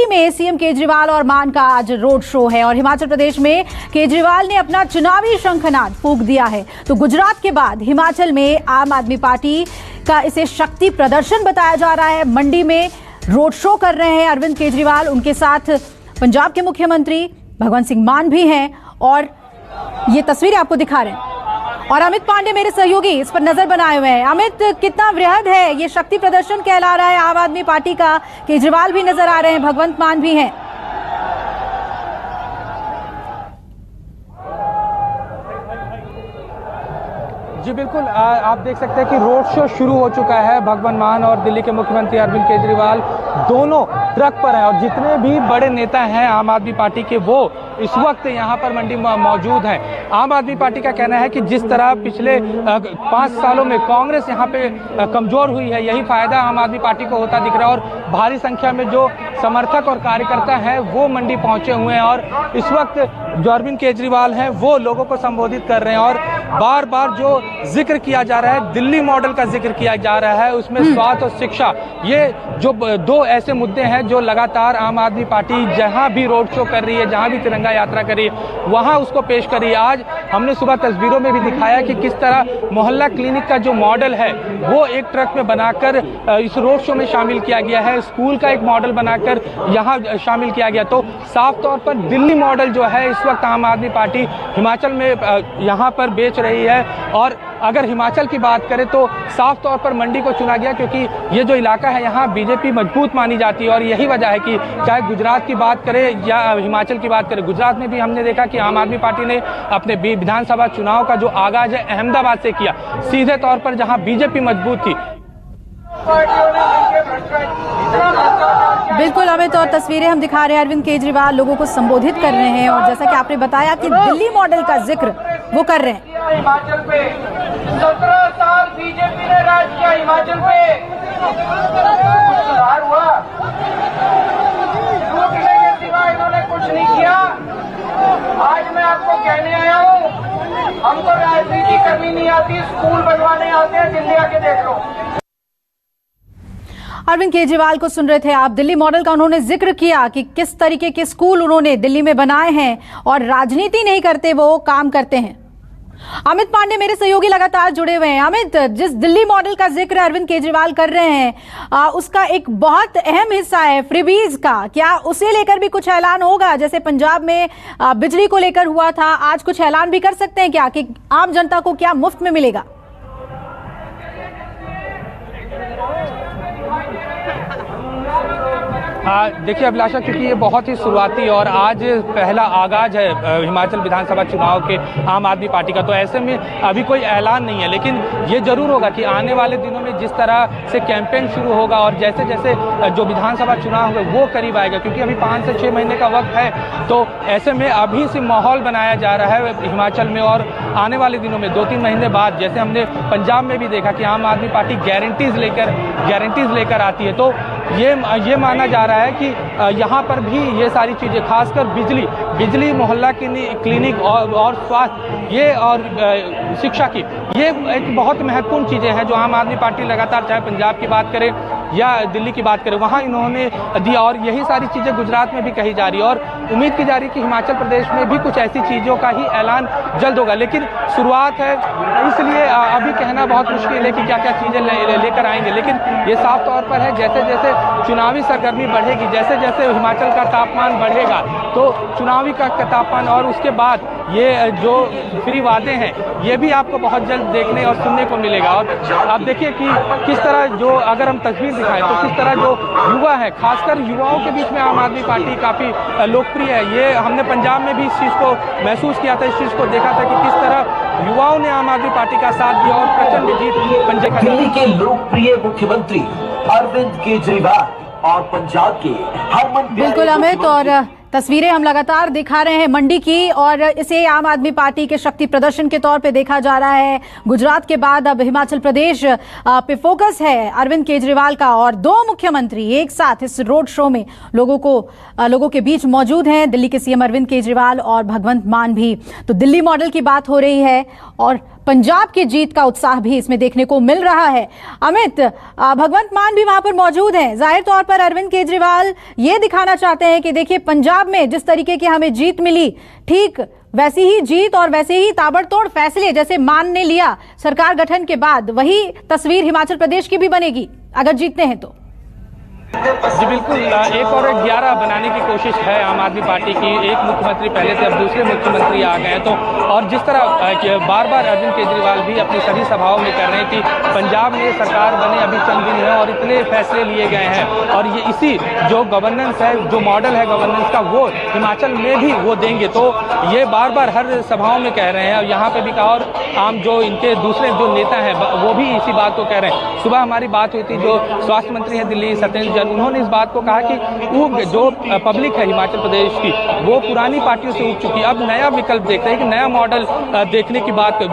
दिल्ली में सीएम केजरीवाल और मान का आज रोड शो है और हिमाचल प्रदेश में केजरीवाल ने अपना चुनावी शंखनाद फूंक दिया है। तो गुजरात के बाद हिमाचल में आम आदमी पार्टी का इसे शक्ति प्रदर्शन बताया जा रहा है। मंडी में रोड शो कर रहे हैं अरविंद केजरीवाल, उनके साथ पंजाब के मुख्यमंत्री भगवंत सिंह मान भी हैं और ये तस्वीरें आपको दिखा रहे हैं। और अमित पांडे मेरे सहयोगी इस पर नजर बनाए हुए हैं। अमित, कितना वृहद है ये शक्ति प्रदर्शन कहला रहा है आम आदमी पार्टी का? केजरीवाल भी नजर आ रहे हैं, भगवंत मान भी हैं। जी बिल्कुल, आप देख सकते हैं कि रोड शो शुरू हो चुका है। भगवंत मान और दिल्ली के मुख्यमंत्री अरविंद केजरीवाल दोनों ट्रक पर हैं और जितने भी बड़े नेता हैं आम आदमी पार्टी के वो इस वक्त यहाँ पर मंडी मौजूद हैं। आम आदमी पार्टी का कहना है कि जिस तरह पिछले 5 सालों में कांग्रेस यहाँ पे कमजोर हुई है, यही फायदा आम आदमी पार्टी को होता दिख रहा है और भारी संख्या में जो समर्थक और कार्यकर्ता हैं वो मंडी पहुंचे हुए हैं और इस वक्त जो अरविंद केजरीवाल हैं वो लोगों को संबोधित कर रहे हैं और बार बार जो जिक्र किया जा रहा है, दिल्ली मॉडल का जिक्र किया जा रहा है, उसमें स्वास्थ्य और शिक्षा, ये जो 2 ऐसे मुद्दे हैं जो लगातार आम आदमी पार्टी जहां भी रोड शो कर रही है, जहां भी तिरंगा यात्रा कर रही है, वहां उसको पेश कर रही है। आज हमने सुबह तस्वीरों में भी दिखाया कि किस तरह मोहल्ला क्लिनिक का जो मॉडल है वो एक ट्रक में बनाकर इस रोड शो में शामिल किया गया है। स्कूल का एक मॉडल बनाकर यहाँ शामिल किया गया। तो साफ तौर पर दिल्ली मॉडल जो है इस वक्त आम आदमी पार्टी हिमाचल में यहाँ पर बेच रही है। और अगर हिमाचल की बात करें तो साफ तौर पर मंडी को चुना गया क्योंकि ये जो इलाका है यहाँ बीजेपी मजबूत मानी जाती है और यही वजह है कि चाहे गुजरात की बात करें या हिमाचल की बात करें, गुजरात में भी हमने देखा कि आम आदमी पार्टी ने अपने विधानसभा चुनाव का जो आगाज है अहमदाबाद से किया, सीधे तौर पर जहाँ बीजेपी मजबूत थी। बिल्कुल अमित, और तस्वीरें हम दिखा रहे हैं, अरविंद केजरीवाल लोगों को संबोधित कर रहे हैं और जैसा कि आपने बताया कि दिल्ली मॉडल का जिक्र वो कर रहे हैं। हिमाचल पे 17 साल बीजेपी ने राज किया, हिमाचल पे सुधार हुआ? लूटने के सिवा इन्होंने कुछ नहीं किया। आज मैं आपको कहने आया हूँ, हमको राजनीति करनी नहीं आती, स्कूल बनवाने आते हैं, दिल्ली आके देख लो। अरविंद केजरीवाल को सुन रहे थे आप। दिल्ली मॉडल का उन्होंने जिक्र किया कि किस तरीके के स्कूल उन्होंने दिल्ली में बनाए हैं और राजनीति नहीं करते, वो काम करते हैं। अमित पांडे मेरे सहयोगी लगातार जुड़े हुए हैं। अमित, जिस दिल्ली मॉडल का जिक्र अरविंद केजरीवाल कर रहे हैं उसका एक बहुत अहम हिस्सा है फ्रीबीज का। क्या उसे लेकर भी कुछ ऐलान होगा? जैसे पंजाब में बिजली को लेकर हुआ था, आज कुछ ऐलान भी कर सकते हैं क्या कि आम जनता को क्या मुफ्त में मिलेगा? देखिए अभिलाषा, क्योंकि ये बहुत ही शुरुआती और आज पहला आगाज है हिमाचल विधानसभा चुनाव के आम आदमी पार्टी का, तो ऐसे में अभी कोई ऐलान नहीं है। लेकिन ये जरूर होगा कि आने वाले दिनों में जिस तरह से कैंपेन शुरू होगा और जैसे जैसे जो विधानसभा चुनाव होगा वो करीब आएगा, क्योंकि अभी 5 से 6 महीने का वक्त है, तो ऐसे में अभी से माहौल बनाया जा रहा है हिमाचल में। और आने वाले दिनों में 2-3 महीने बाद, जैसे हमने पंजाब में भी देखा कि आम आदमी पार्टी गारंटीज लेकर आती है, तो ये माना जा रहा है कि यहाँ पर भी ये सारी चीज़ें, खासकर बिजली, मोहल्ला क्लिनिक और स्वास्थ्य, ये और शिक्षा की, ये एक बहुत महत्वपूर्ण चीज़ें हैं जो आम आदमी पार्टी लगातार, चाहे पंजाब की बात करें या दिल्ली की बात करें, वहाँ इन्होंने दिया। और यही सारी चीज़ें गुजरात में भी कही जा रही है और उम्मीद की जा रही है कि हिमाचल प्रदेश में भी कुछ ऐसी चीज़ों का ही ऐलान जल्द होगा। लेकिन शुरुआत है, इसलिए अभी कहना बहुत मुश्किल है कि क्या क्या चीज़ें लेकर आएंगे। लेकिन ये साफ तौर पर है, जैसे जैसे चुनावी सरगर्मी बढ़ेगी, जैसे जैसे हिमाचल का तापमान बढ़ेगा, तो चुनावी का तापमान और उसके बाद ये जो फ्री वादे हैं ये भी आपको बहुत जल्द देखने और सुनने को मिलेगा। और आप देखिए कि किस तरह, जो अगर हम तस्वीर दिखाएं तो किस तरह जो युवा है, खासकर युवाओं के बीच में आम आदमी पार्टी काफ़ी लोकप्रिय है। ये हमने पंजाब में भी इस चीज़ को महसूस किया था, इस चीज़ को देखा था कि किस तरह युवाओं ने आम आदमी पार्टी का साथ दिया और प्रचंड जीत पंजाब। दिल्ली के लोकप्रिय मुख्यमंत्री अरविंद केजरीवाल और पंजाब के हरमन। बिल्कुल अमित, और तस्वीरें हम लगातार दिखा रहे हैं मंडी की और इसे आम आदमी पार्टी के शक्ति प्रदर्शन के तौर पे देखा जा रहा है। गुजरात के बाद अब हिमाचल प्रदेश पे फोकस है अरविंद केजरीवाल का और 2 मुख्यमंत्री एक साथ इस रोड शो में लोगों के बीच मौजूद हैं। दिल्ली के सीएम अरविंद केजरीवाल और भगवंत मान भी। तो दिल्ली मॉडल की बात हो रही है और पंजाब की जीत का उत्साह भी इसमें देखने को मिल रहा है। अमित, भगवंत मान भी वहां पर मौजूद हैं। जाहिर तौर पर अरविंद केजरीवाल ये दिखाना चाहते हैं कि देखिए, पंजाब में जिस तरीके की हमें जीत मिली, ठीक वैसी ही जीत और वैसे ही ताबड़तोड़ फैसले जैसे मान ने लिया सरकार गठन के बाद, वही तस्वीर हिमाचल प्रदेश की भी बनेगी अगर जीतते हैं तो। जी बिल्कुल, एक और 11 बनाने की कोशिश है आम आदमी पार्टी की। एक मुख्यमंत्री पहले थे, अब दूसरे मुख्यमंत्री आ गए तो, और जिस तरह बार बार अरविंद केजरीवाल भी अपनी सभी सभाओं में कर रहे हैं कि पंजाब में सरकार बने अभी चंद दिन है और इतने फैसले लिए गए हैं, और ये इसी जो गवर्नेंस है, जो मॉडल है गवर्नेंस का, वो हिमाचल में भी वो देंगे। तो ये बार बार हर सभाओं में कह रहे हैं, और यहाँ पे भी कहा, और आम जो इनके दूसरे जो नेता हैं वो भी इसी बात को कह रहे हैं। सुबह हमारी बात हुई थी, जो स्वास्थ्य मंत्री हैं दिल्ली सत्येंद्र, उन्होंने इस बात को कहा कि वो जो पब्लिक है हिमाचल प्रदेश की, वो पुरानी पार्टियों से उठ चुकी है, अब नया विकल्प देख रहे हैं कि नया मॉडल देखने की बात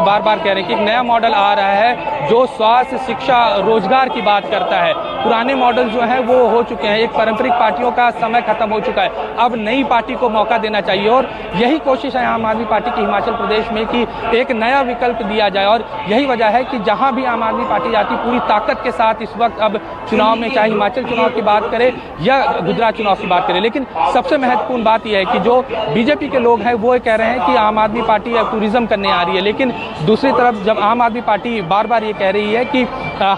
बार बार कह रहे हैं कि एक नया मॉडल आ रहा है जो स्वास्थ्य, शिक्षा, रोजगार की बात करता है। पुराने मॉडल जो है वो हो चुके हैं, एक पारंपरिक पार्टियों का समय खत्म हो चुका है, अब नई पार्टी को मौका देना चाहिए, और यही कोशिश है आम आदमी पार्टी की हिमाचल प्रदेश में कि एक नया विकल्प दिया जाए। और यही वजह है कि जहां भी आम आदमी पार्टी जाती पूरी ताकत के साथ इस वक्त अब चुनाव में, चाहे हिमाचल चुनाव की बात करें या गुजरात चुनाव की बात करें। लेकिन सबसे महत्वपूर्ण बात यह है कि जो बीजेपी के लोग हैं वो कह रहे हैं कि आम आदमी पार्टी अब टूरिज्म करने आ रही है, लेकिन दूसरी तरफ जब आम आदमी पार्टी बार बार ये कह रही है कि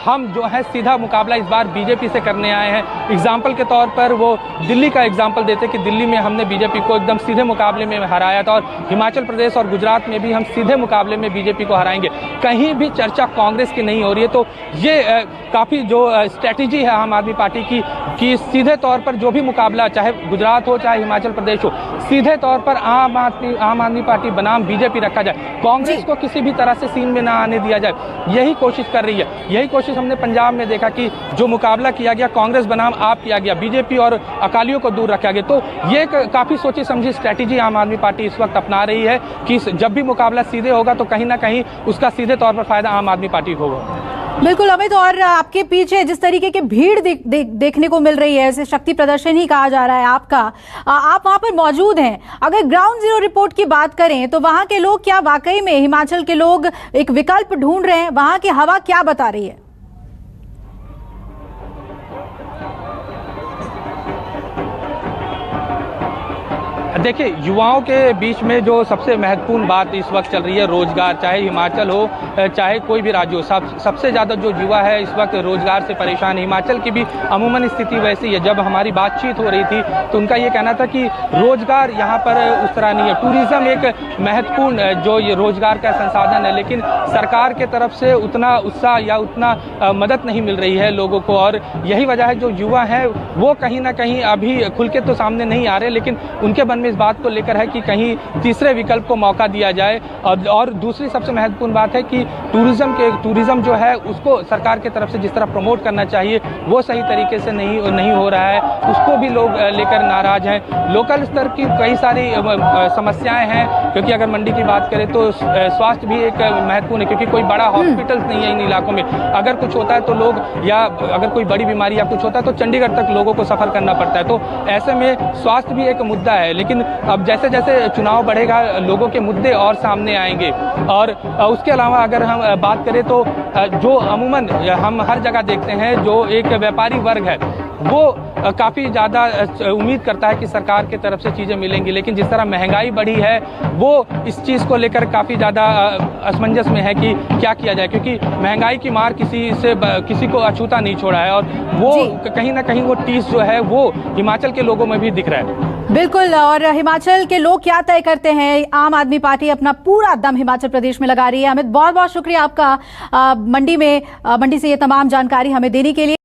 हम जो है सीधा मुकाबला इस बार बीजेपी से करने आए हैं। एग्जाम्पल के तौर पर वो दिल्ली का एग्जाम्पल देते कि दिल्ली में हमने बीजेपी को एकदम सीधे मुकाबले में हराया था, और हिमाचल प्रदेश और गुजरात में भी हम सीधे मुकाबले में बीजेपी को हराएंगे। कहीं भी चर्चा कांग्रेस की नहीं हो रही है। तो ये काफ़ी जो स्ट्रेटेजी है आम आदमी पार्टी की कि सीधे तौर पर जो भी मुकाबला, चाहे गुजरात हो चाहे हिमाचल प्रदेश हो, सीधे तौर पर आम आदमी पार्टी बनाम बीजेपी रखा जाए, कांग्रेस को किसी भी तरह से सीन में ना आने दिया जाए, यही कोशिश कर रही है। यही कोशिश हमने पंजाब में देखा कि जो मुकाबला किया गया कांग्रेस बनाम आप किया गया, बीजेपी और अकालियों को दूर रखा गया। तो ये काफ़ी सोची समझी स्ट्रेटेजी आम आदमी पार्टी इस वक्त अपना रही है कि जब भी मुकाबला सीधे होगा तो कहीं ना कहीं उसका सीधे तौर पर फायदा आम आदमी पार्टी को होगा। बिल्कुल अमित, और आपके पीछे जिस तरीके की भीड़ देखने को मिल रही है, इसे शक्ति प्रदर्शन ही कहा जा रहा है आपका, आप वहां पर मौजूद हैं। अगर ग्राउंड जीरो रिपोर्ट की बात करें तो वहां के लोग क्या वाकई में, हिमाचल के लोग एक विकल्प ढूंढ रहे हैं? वहां की हवा क्या बता रही है? देखिए, युवाओं के बीच में जो सबसे महत्वपूर्ण बात इस वक्त चल रही है रोजगार, चाहे हिमाचल हो चाहे कोई भी राज्य हो, सबसे ज़्यादा जो युवा है इस वक्त रोजगार से परेशान है। हिमाचल की भी अमूमन स्थिति वैसी है। जब हमारी बातचीत हो रही थी तो उनका ये कहना था कि रोजगार यहाँ पर उस तरह नहीं है। टूरिज्म एक महत्वपूर्ण जो ये रोजगार का संसाधन है, लेकिन सरकार के तरफ से उतना उत्साह या उतना मदद नहीं मिल रही है लोगों को, और यही वजह है जो युवा हैं वो कहीं ना कहीं अभी खुल के तो सामने नहीं आ रहे, लेकिन उनके मन में इस बात को लेकर है कि कहीं तीसरे विकल्प को मौका दिया जाए। और दूसरी सबसे महत्वपूर्ण बात है कि टूरिज्म जो है उसको सरकार की तरफ से जिस तरह प्रमोट करना चाहिए वो सही तरीके से नहीं हो रहा है, उसको भी लोग लेकर नाराज हैं। लोकल स्तर की कई सारी समस्याएं हैं, क्योंकि अगर मंडी की बात करें तो स्वास्थ्य भी एक महत्वपूर्ण है, क्योंकि कोई बड़ा हॉस्पिटल नहीं है इन इलाकों में। अगर कुछ होता है तो लोग, या अगर कोई बड़ी बीमारी या कुछ होता है तो चंडीगढ़ तक लोगों को सफर करना पड़ता है। तो ऐसे में स्वास्थ्य भी एक मुद्दा है, लेकिन अब जैसे जैसे चुनाव बढ़ेगा लोगों के मुद्दे और सामने आएंगे। और उसके अलावा अगर हम बात करें तो जो अमूमन हम हर जगह देखते हैं, जो एक व्यापारी वर्ग है वो काफ़ी ज़्यादा उम्मीद करता है कि सरकार की तरफ से चीज़ें मिलेंगी, लेकिन जिस तरह महंगाई बढ़ी है वो इस चीज़ को लेकर काफ़ी ज़्यादा असमंजस में है कि क्या किया जाए, क्योंकि महंगाई की मार किसी को अछूता नहीं छोड़ा है, और वो कहीं ना कहीं वो टीस जो है वो हिमाचल के लोगों में भी दिख रहा है। बिल्कुल, और हिमाचल के लोग क्या तय करते हैं? आम आदमी पार्टी अपना पूरा दम हिमाचल प्रदेश में लगा रही है। अमित, बहुत बहुत शुक्रिया आपका मंडी से ये तमाम जानकारी हमें देने के लिए।